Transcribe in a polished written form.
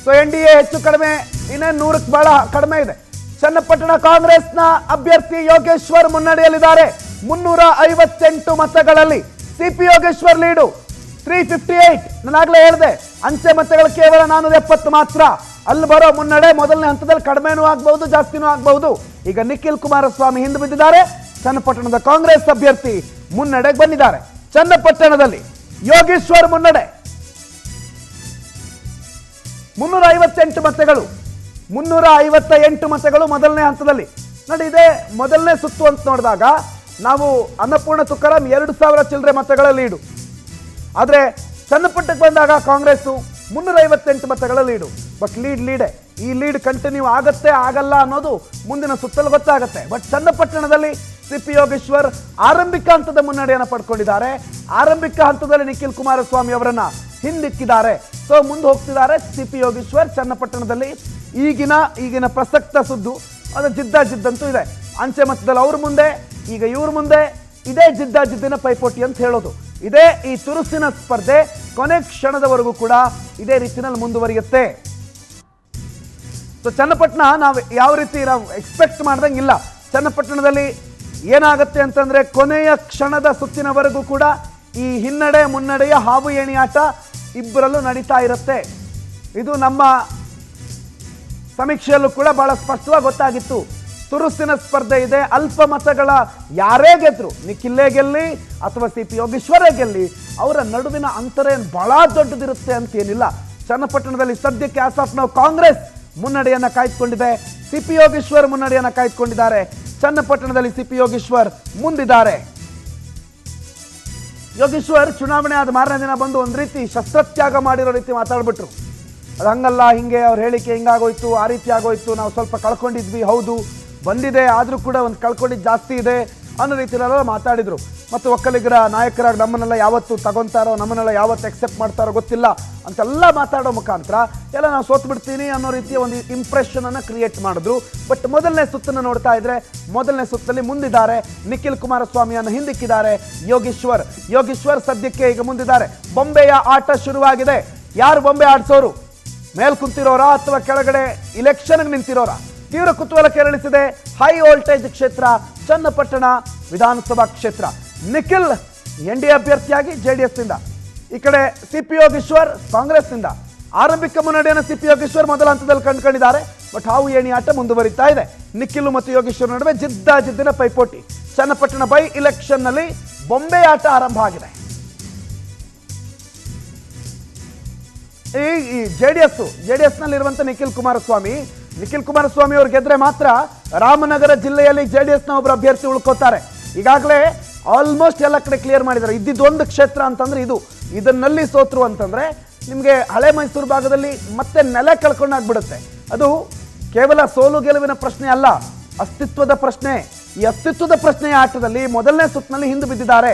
So NDA ಹೆಚ್ಚು ಕಡಿಮೆ ಇನ್ನೇನು 100ಕ್ಕೆ ಬಹಳ ಕಡಿಮೆ ಇದೆ. ಚನ್ನಪಟ್ಟಣ ಕಾಂಗ್ರೆಸ್ನ ಅಭ್ಯರ್ಥಿ ಯೋಗೇಶ್ವರ್ ಮುನ್ನಡೆಯಲ್ಲಿದ್ದಾರೆ 358 ಮತಗಳಲ್ಲಿ. CP Yogeshwar lead 358. ನಾನಾಗಲೇ ಹೇಳಿದೆ ಅಂಚೆ ಮತಗಳು ಕೇವಲ 470 ಮಾತ್ರ. ಅಲ್ಲಿ ಬರೋ ಮುನ್ನಡೆ ಮೊದಲನೇ ಹಂತದಲ್ಲಿ ಕಡಿಮೆನೂ ಆಗಬಹುದು ಜಾಸ್ತಿನೂ ಆಗಬಹುದು. ಈಗ ನಿಖಿಲ್ ಕುಮಾರಸ್ವಾಮಿ ಹಿಂದೆ ಬಿದ್ದಿದ್ದಾರೆ. ಚನ್ನಪಟ್ಟಣದ ಕಾಂಗ್ರೆಸ್ ಅಭ್ಯರ್ಥಿ ಮುನ್ನಡೆಗೆ ಬಂದಿದ್ದಾರೆ. ಚನ್ನಪಟ್ಟಣದಲ್ಲಿ ಯೋಗೇಶ್ವರ್ ಮುನ್ನಡೆ 358 ಮತಗಳು 358 ಮತಗಳು ಮೊದಲನೇ ಹಂತದಲ್ಲಿ. ನೋಡಿ, ಇದೇ ಮೊದಲನೇ ಸುತ್ತು ಅಂತ ನೋಡಿದಾಗ ನಾವು ಅನ್ನಪೂರ್ಣ ತುಕಾರಾಂ 2000 ಚಿಲ್ಲರೆ ಮತಗಳ ಲೀಡು. ಆದರೆ ಚನ್ನಪಟ್ಟಣಕ್ಕೆ ಬಂದಾಗ ಕಾಂಗ್ರೆಸ್ 358 ಮತಗಳ ಲೀಡು. ಬಟ್ ಲೀಡೆ ಈ ಲೀಡ್ ಕಂಟಿನ್ಯೂ ಆಗತ್ತೆ ಆಗಲ್ಲ ಅನ್ನೋದು ಮುಂದಿನ ಸುತ್ತಲು ಗೊತ್ತಾಗುತ್ತೆ. ಬಟ್ ಚನ್ನಪಟ್ಟಣದಲ್ಲಿ CP ಯೋಗೇಶ್ವರ್ ಆರಂಭಿಕ ಹಂತದ ಮುನ್ನಡೆಯನ್ನು ಪಡ್ಕೊಂಡಿದ್ದಾರೆ. ಆರಂಭಿಕ ಹಂತದಲ್ಲಿ ನಿಖಿಲ್ ಕುಮಾರಸ್ವಾಮಿ ಅವರನ್ನ ಹಿಂದಿಕ್ಕಿದ್ದಾರೆ. ಸೊ ಮುಂದೆ ಹೋಗ್ತಿದ್ದಾರೆ CP ಯೋಗೇಶ್ವರ್. ಚನ್ನಪಟ್ಟಣದಲ್ಲಿ ಈಗಿನ ಪ್ರಸಕ್ತ ಸುದ್ದು ಅದು ಜಿದ್ದಂತೂ ಇದೆ. ಅಂಚೆ ಮತದಲ್ಲಿ ಅವ್ರ ಮುಂದೆ, ಈಗ ಇವ್ರ ಮುಂದೆ ಇದೇ ಜಿದ್ದಿನ ಪೈಪೋಟಿ ಅಂತ ಹೇಳೋದು. ಇದೇ ಈ ತುರುಸಿನ ಸ್ಪರ್ಧೆ ಕೊನೆ ಕ್ಷಣದವರೆಗೂ ಕೂಡ ಇದೇ ರೀತಿಯಲ್ಲಿ ಮುಂದುವರಿಯುತ್ತೆ. ಸೊ ಚನ್ನಪಟ್ಟಣ ನಾವು ಯಾವ ರೀತಿ ನಾವು ಎಕ್ಸ್ಪೆಕ್ಟ್ ಮಾಡ್ದಂಗಿಲ್ಲ. ಚನ್ನಪಟ್ಟಣದಲ್ಲಿ ಏನಾಗುತ್ತೆ ಅಂತಂದ್ರೆ ಕೊನೆಯ ಕ್ಷಣದ ಸುತ್ತಿನವರೆಗೂ ಕೂಡ ಈ ಹಿನ್ನಡೆ ಮುನ್ನಡೆಯ ಹಾವು ಏಣಿಯಾಟ ಇಬ್ಬರಲ್ಲೂ ನಡೀತಾ ಇರುತ್ತೆ. ಇದು ನಮ್ಮ ಸಮೀಕ್ಷೆಯಲ್ಲೂ ಕೂಡ ಬಹಳ ಸ್ಪಷ್ಟವಾಗಿ ಗೊತ್ತಾಗಿತ್ತು. ತುರುಸಿನ ಸ್ಪರ್ಧೆ ಇದೆ. ಅಲ್ಪ ಮತಗಳ ಯಾರೇ ಗೆದ್ರು, ನಿಖಿಲ್ಲೇ ಗೆಲ್ಲಿ ಅಥವಾ CP ಯೋಗೇಶ್ವರೇ ಗೆಲ್ಲಿ, ಅವರ ನಡುವಿನ ಅಂತರ ಏನು ಬಹಳ ದೊಡ್ಡದಿರುತ್ತೆ ಅಂತೇನಿಲ್ಲ. ಚನ್ನಪಟ್ಟಣದಲ್ಲಿ ಸದ್ಯಕ್ಕೆ ಆಸ್ ಆಫ್ ನಾವು ಕಾಂಗ್ರೆಸ್ ಮುನ್ನಡೆಯನ್ನ ಕಾಯ್ದುಕೊಂಡಿದೆ. CP ಯೋಗೇಶ್ವರ್ ಮುನ್ನಡೆಯನ್ನ ಕಾಯ್ದುಕೊಂಡಿದ್ದಾರೆ. ಚನ್ನಪಟ್ಟಣದಲ್ಲಿ CP ಯೋಗೇಶ್ವರ್ ಮುಂದಿದ್ದಾರೆ. ಯೋಗೇಶ್ವರ್ ಚುನಾವಣೆ ಆದ ಮಾರನೇ ದಿನ ಬಂದು ಒಂದು ರೀತಿ ಶಸ್ತ್ರತ್ಯಾಗ ಮಾಡಿರೋ ರೀತಿ ಮಾತಾಡ್ಬಿಟ್ರು. ಅದು ಹಂಗಲ್ಲ, ಹಿಂಗೆ ಅವ್ರ ಹೇಳಿಕೆ ಹಿಂಗಾಗೋಯ್ತು, ಆ ರೀತಿ ಆಗೋಯ್ತು, ನಾವು ಸ್ವಲ್ಪ ಕಳ್ಕೊಂಡಿದ್ವಿ, ಹೌದು ಬಂದಿದೆ, ಆದರೂ ಕೂಡ ಒಂದು ಕಳ್ಕೊಂಡಿದ್ದು ಜಾಸ್ತಿ ಇದೆ ಅನ್ನೋ ರೀತಿಯಲ್ಲೆಲ್ಲ ಮಾತಾಡಿದರು. ಮತ್ತು ಒಕ್ಕಲಿಗರ ನಾಯಕರಾಗಿ ನಮ್ಮನ್ನೆಲ್ಲ ಯಾವತ್ತು ತಗೊತಾರೋ, ನಮ್ಮನ್ನೆಲ್ಲ ಯಾವತ್ತು ಎಕ್ಸೆಪ್ಟ್ ಮಾಡ್ತಾರೋ ಗೊತ್ತಿಲ್ಲ ಅಂತೆಲ್ಲ ಮಾತಾಡೋ ಮುಖಾಂತರ ಎಲ್ಲ ನಾವು ಸೋತು ಬಿಡ್ತೀನಿ ಅನ್ನೋ ರೀತಿಯ ಒಂದು ಇಂಪ್ರೆಷನನ್ನು ಕ್ರಿಯೇಟ್ ಮಾಡಿದ್ರು. ಬಟ್ ಮೊದಲನೇ ಸುತ್ತನ್ನು ನೋಡ್ತಾ ಇದ್ರೆ ಮೊದಲನೇ ಸುತ್ತಲ್ಲಿ ಮುಂದಿದ್ದಾರೆ. ನಿಖಿಲ್ ಕುಮಾರಸ್ವಾಮಿಯನ್ನು ಹಿಂದಿಕ್ಕಿದ್ದಾರೆ ಯೋಗೇಶ್ವರ್ ಸದ್ಯಕ್ಕೆ ಈಗ ಮುಂದಿದ್ದಾರೆ. ಬೊಂಬೆಯ ಆಟ ಶುರುವಾಗಿದೆ. ಯಾರು ಬೊಂಬೆ ಆಡಿಸೋರು? ಮೇಲ್ ಕುಂತಿರೋರ ಅಥವಾ ಕೆಳಗಡೆ ಇಲೆಕ್ಷನ್ಗೆ ನಿಂತಿರೋರ? ತೀವ್ರ ಕುತೂಹಲ ಕೆರಳಿಸಿದೆ ಹೈ ವೋಲ್ಟೇಜ್ ಕ್ಷೇತ್ರ ಚನ್ನಪಟ್ಟಣ ವಿಧಾನಸಭಾ ಕ್ಷೇತ್ರ. ನಿಖಿಲ್ NDA ಅಭ್ಯರ್ಥಿಯಾಗಿ JDS ನಿಂದ, ಈ ಕಡೆ CP ಯೋಗೇಶ್ವರ್ ಕಾಂಗ್ರೆಸ್ ನಿಂದ. ಆರಂಭಿಕ ಮುನ್ನಡೆಯನ್ನು CP ಯೋಗೇಶ್ವರ್ ಮೊದಲ ಹಂತದಲ್ಲಿ ಕಂಡುಕೊಂಡಿದ್ದಾರೆ. ಬಟ್ ಹಾವು ಏಣಿ ಆಟ ಮುಂದುವರಿತಾ ಇದೆ. ನಿಖಿಲ್ ಮತ್ತು ಯೋಗೇಶ್ವರ್ ನಡುವೆ ಜಿದ್ದಿನ ಪೈಪೋಟಿ. ಚನ್ನಪಟ್ಟಣ ಬೈ ಇಲೆಕ್ಷನ್ ನಲ್ಲಿ ಬೊಂಬೆ ಆಟ ಆರಂಭ ಆಗಿದೆ. ಈ JDS ನಲ್ಲಿರುವಂತ ನಿಖಿಲ್ ಕುಮಾರಸ್ವಾಮಿ ಅವರು ಗೆದ್ರೆ ಮಾತ್ರ ರಾಮನಗರ ಜಿಲ್ಲೆಯಲ್ಲಿ JDS ನ ಒಬ್ಬರು ಅಭ್ಯರ್ಥಿ ಉಳ್ಕೋತಾರೆ. ಈಗಾಗಲೇ ಆಲ್ಮೋಸ್ಟ್ ಎಲ್ಲ ಕಡೆ ಕ್ಲಿಯರ್ ಮಾಡಿದ್ದಾರೆ. ಇದ್ದಿದ್ದೊಂದು ಕ್ಷೇತ್ರ ಅಂತಂದ್ರೆ ಇದನ್ನಲ್ಲಿ ಸೋತ್ರು ಅಂತಂದ್ರೆ ನಿಮಗೆ ಹಳೆ ಮೈಸೂರು ಭಾಗದಲ್ಲಿ ಮತ್ತೆ ನೆಲೆ ಕಳ್ಕೊಂಡಾಗ್ಬಿಡುತ್ತೆ. ಅದು ಕೇವಲ ಸೋಲು ಗೆಲುವಿನ ಪ್ರಶ್ನೆ ಅಲ್ಲ, ಅಸ್ತಿತ್ವದ ಪ್ರಶ್ನೆ. ಈ ಅಸ್ತಿತ್ವದ ಪ್ರಶ್ನೆಯ ಆಟದಲ್ಲಿ ಮೊದಲನೇ ಸುತ್ತಿನಲ್ಲಿ ಹಿಂದೆ ಬಿದ್ದಿದ್ದಾರೆ.